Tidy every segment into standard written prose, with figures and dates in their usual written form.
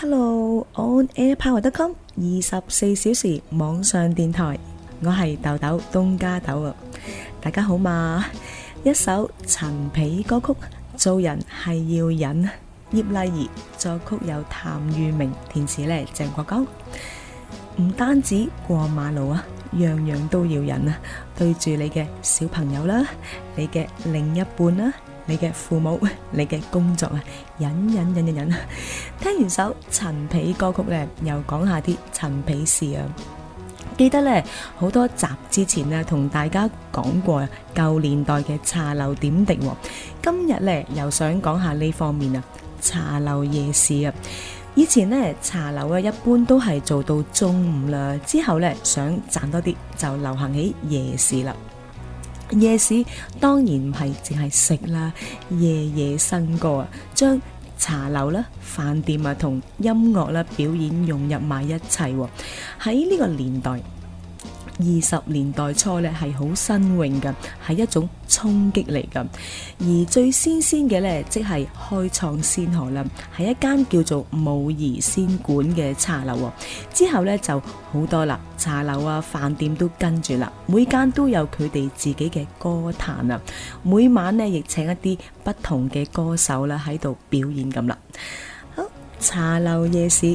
Hello，on airpower.com 24小時網上電台，我係豆豆東加豆啊！大家好嘛？一首陳皮歌曲《做人係要忍》，葉麗儀作曲，有譚裕明填詞呢，鄭國江。唔單止過馬路啊，樣樣都要忍啊！對住你嘅小朋友啦，你嘅另一半啦，你嘅父母，你嘅工作啊，忍。聽完首陳皮歌曲呢，又講下啲陳皮事啊！記得呢，好多集之前呢，同大家講過舊年代嘅茶樓點滴，今日呢，又想講下呢方面啊，茶樓夜市啊！以前呢，茶樓啊，一般都係做到中午啦，之後呢，想賺多啲，就流行起夜市啦。夜市當然唔係淨係食啦，夜夜笙歌啊，將茶樓啦、飯店啊同音樂啦表演融入埋一齊喎。喺呢個年代，20年代初呢係好新穎嘅，係一種衝擊嚟㗎。而最先嘅呢，即係開創先河啦，係一間叫做武夷仙館嘅茶樓喎。之後呢就好多啦，茶樓啊、飯店都跟住啦，每間都有佢哋自己嘅歌壇啊。每晚呢亦請一啲不同嘅歌手啦喺度表演咁啦。好，茶樓夜市，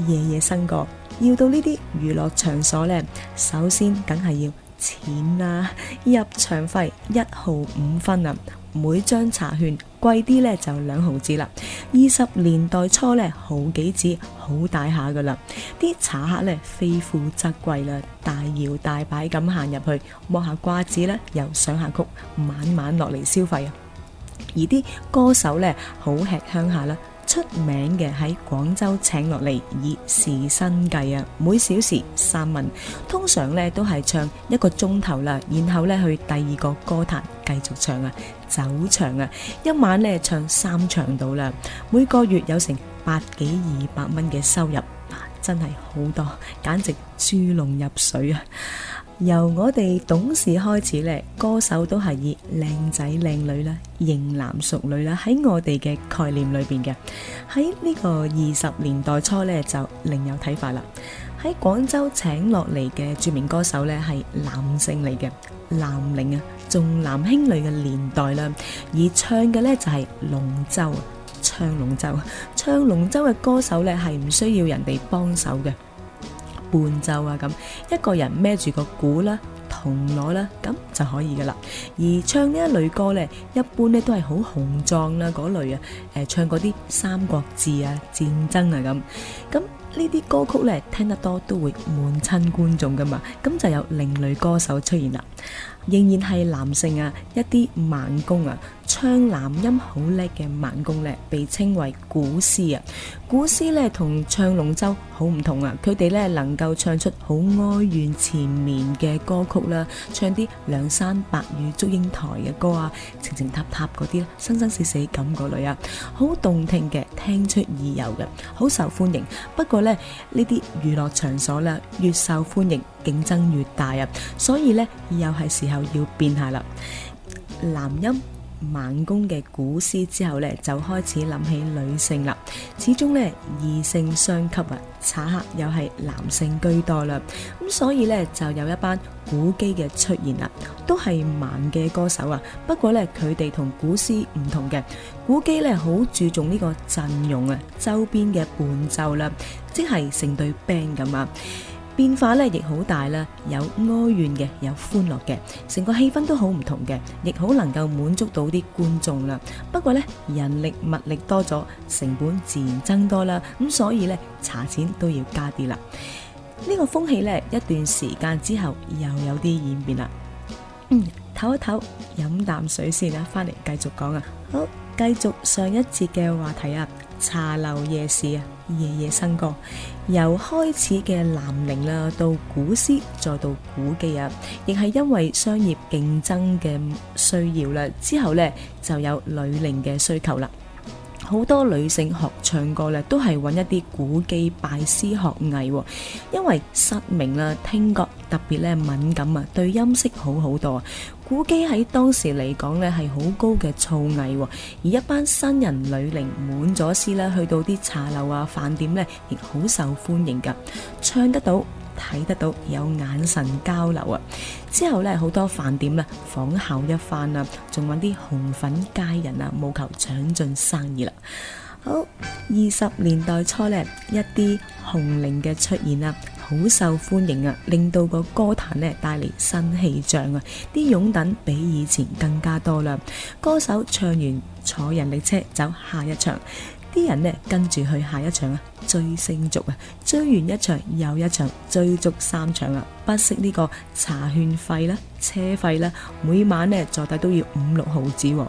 夜夜笙歌。要到呢啲娛樂場所呢，首先梗係要錢啦，入場費1毫5分啊，每張茶券貴啲呢就2毫子啦。20年代初呢，好幾支好大下噶啦，啲茶客呢非富則貴啦，大搖大擺咁行入去，摸下瓜子啦，又上下曲，晚晚落嚟消費啊。而啲歌手呢，好吃香下啦。出名嘅喺廣州請落嚟，以時薪計啊，每小時3蚊，通常呢都係唱1個鐘頭啦，然後呢去第二個歌壇繼續唱啊，走場啊，一晚呢唱3場到啦，每個月有成100幾200蚊嘅收入，真係好多，簡直豬籠入水啊！由我哋懂事開始呢，歌手都係以靚仔靚女啦、型男淑女啦喺我哋嘅概念裏邊嘅。喺呢個20年代初呢，就另有睇法啦。喺廣州請落嚟嘅著名歌手呢，係男性嚟嘅，南寧啊，重男輕女嘅年代啦，而唱嘅呢，就係龍舟啊，唱龍舟嘅歌手呢，係唔需要人哋幫手嘅。伴奏啊，咁一個人孭住個鼓啦、銅鑼啦，咁就可以噶啦。而唱呢一類歌呢，一般呢都係好雄壯啦嗰類啊，唱嗰啲三國志啊、戰爭啊咁呢啲歌曲呢，聽得多都會悶親觀眾噶嘛，咁就有另類歌手出現啦。仍然係男性啊，一啲盲公啊，唱男音好叻嘅盲公呢，被稱為古詩啊。古詩呢同唱龍舟好唔同啊，佢哋呢能夠唱出好哀怨纏綿嘅歌曲啦，唱啲梁山伯與祝英台嘅歌啊，情情塔塔嗰啲，生生死死咁嗰類啊，好動聽嘅，聽出意由嘅，好受歡迎。不過呢啲娛樂場所啦，越受歡迎，競爭越大啊，所以呢又係時候要變下啦。男音盲公嘅古詩之後呢，就開始諗起女性啦。始終呢異性相吸啊，茶客又係男性居多啦，咁所以呢就有一班古基嘅出現啦，都係盲嘅歌手啊。不過呢佢哋同古詩唔同嘅，古基呢好注重呢個陣容啊，周邊嘅伴奏啦，即係成隊 band 咁啊。變化咧亦好大啦，有哀怨嘅，有歡樂嘅，成個氣氛都好唔同嘅，亦好能夠滿足到啲觀眾啦。不過呢，人力物力多咗，成本自然增多啦，咁所以呢，茶錢都要加啲啦。呢個風氣呢，一段時間之後又有啲演變啦。唞一唞，飲啖水先啊，翻嚟繼續講啊。好，繼續上一節嘅話題啊，茶樓夜市啊，夜夜笙歌，由開始嘅南寧啦，到古詩，再到古記啊，亦係因為商業競爭嘅需要啦。之後呢就有女伶嘅需求啦。好多女性學唱歌咧，都係揾一啲古機拜師學藝，因為失明啦，聽覺特別咧敏感啊，對音色好好多啊。古機喺當時嚟講咧係好高嘅造詣，而一班新人女伶滿咗師啦，去到啲茶樓啊、飯店咧，亦好受歡迎噶，唱得到、睇得到，有眼神交流啊！之後咧，好多飯店啦仿效一番啊，仲揾啲紅粉佳人啊，務求搶盡生意啦。好，20年代初咧，一啲紅伶嘅出現啊，好受歡迎啊，令到個歌壇咧帶嚟新氣象啊！啲擁躉比以前更加多啦，歌手唱完坐人力車走下一場。啲人呢跟住去下一場啊，追星族啊，追完一場又一場，追足3場啊，不惜呢個茶券費啦、車費啦，每晚呢坐底都要5-6毫子。呢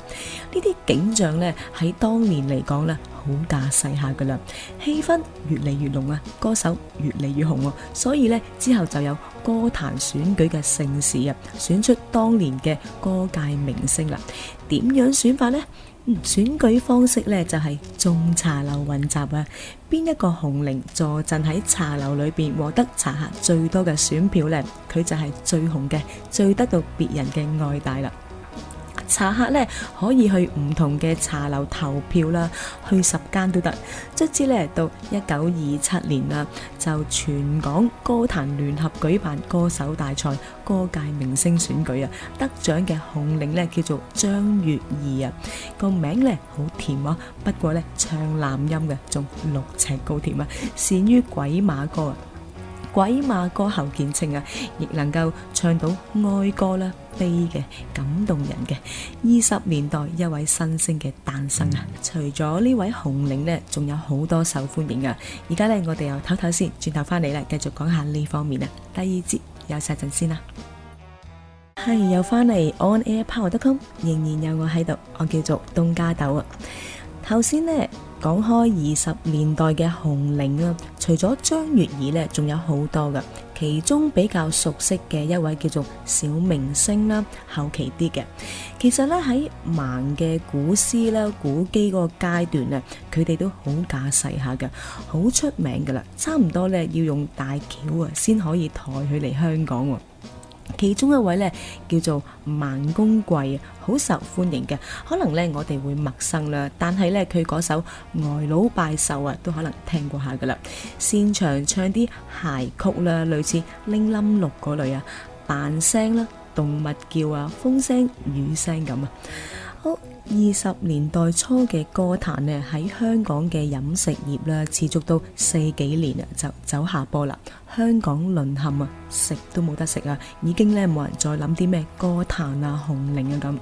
啲景象呢喺當年嚟講呢，好架勢下噶啦，氣氛越嚟越濃啊，歌手越嚟越紅，所以呢之後就有歌壇選舉嘅盛事啊，選出當年嘅歌界明星啦。點樣選法呢？選舉方式呢就係眾茶樓混雜啊，邊一個紅伶坐鎮喺茶樓裏邊獲得茶客最多嘅選票呢，佢就係最紅嘅，最得到別人嘅愛戴啦。茶客呢可以去唔同嘅茶樓投票啦，去10間都得。卒之呢到1927年啦，就全港歌壇聯合舉辦歌手大賽、歌界明星選舉啊，得獎嘅紅伶呢叫做張月兒啊，個名呢好甜啊，不過呢唱男音嘅，仲6尺高甜啊，擅於鬼馬歌啊。鬼馬歌喉見稱啊，亦能夠唱到哀歌啦、悲嘅、感動人嘅。20年代一位新星嘅誕生啊，除咗呢位紅伶呢，仲有好多受歡迎啊。而家呢，我哋又唞唞先，轉頭翻嚟啦，繼續講下呢方面啊。第二節休息陣先啦。係又翻嚟 On Air Power.com， 仍然有我喺度，我叫做東加豆啊。頭先呢講開20年代嘅紅伶啊，除咗張月兒呢，仲有好多噶。其中比較熟悉嘅一位叫做小明星啦，後期啲嘅。其實呢，喺盲嘅古詩啦、古機嗰個階段呢，佢哋都好架勢下嘅，好出名噶啦。差唔多呢要用大轎啊，先可以抬佢嚟香港。其中一位呢叫做盲公貴啊，好受歡迎嘅。可能呢我哋會陌生啦，但係呢佢嗰首《呆佬拜壽》啊，都可能聽過下噶啦。擅長唱啲諧曲啦，類似鈴冧六嗰類啊，扮聲啦、動物叫啊、風聲、雨聲咁啊。好，20年代初嘅歌壇呢，喺香港嘅飲食業啦，持續到40幾年啊，就走下坡啦。香港淪陷啊，食都冇得食啊，已經呢冇人再諗啲咩歌壇啊、紅伶啊咁。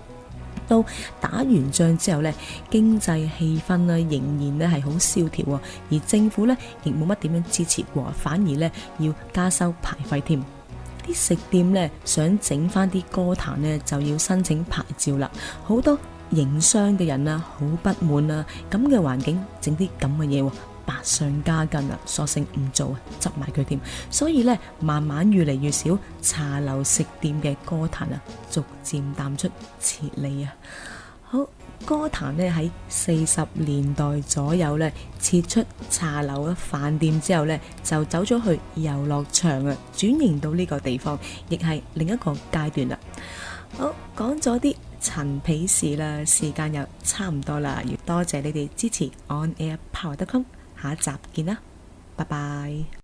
到打完仗之後呢，經濟氣氛呢仍然呢係好蕭條啊，而政府呢亦冇乜點樣支持過，反而呢要加收牌費添。啲食店呢想整翻啲歌壇呢，就要申請牌照啦，好多營商嘅人啊好不滿啊，咁嘅環境整啲咁嘅嘢，百上加斤啊，索性唔做啊，執埋佢添。所以呢，慢慢越嚟越少茶樓食店嘅歌壇啊，逐漸淡出，撤離啊。好，歌壇呢喺40年代左右呢，撤出茶樓啊、飯店之後呢，就走咗去遊樂場啊，轉型到呢個地方，亦係另一個階段啦。好，講咗啲陳皮事啦，時間又差唔多啦，要多謝你哋支持 On Air Power.com， 下一集見啦，拜拜。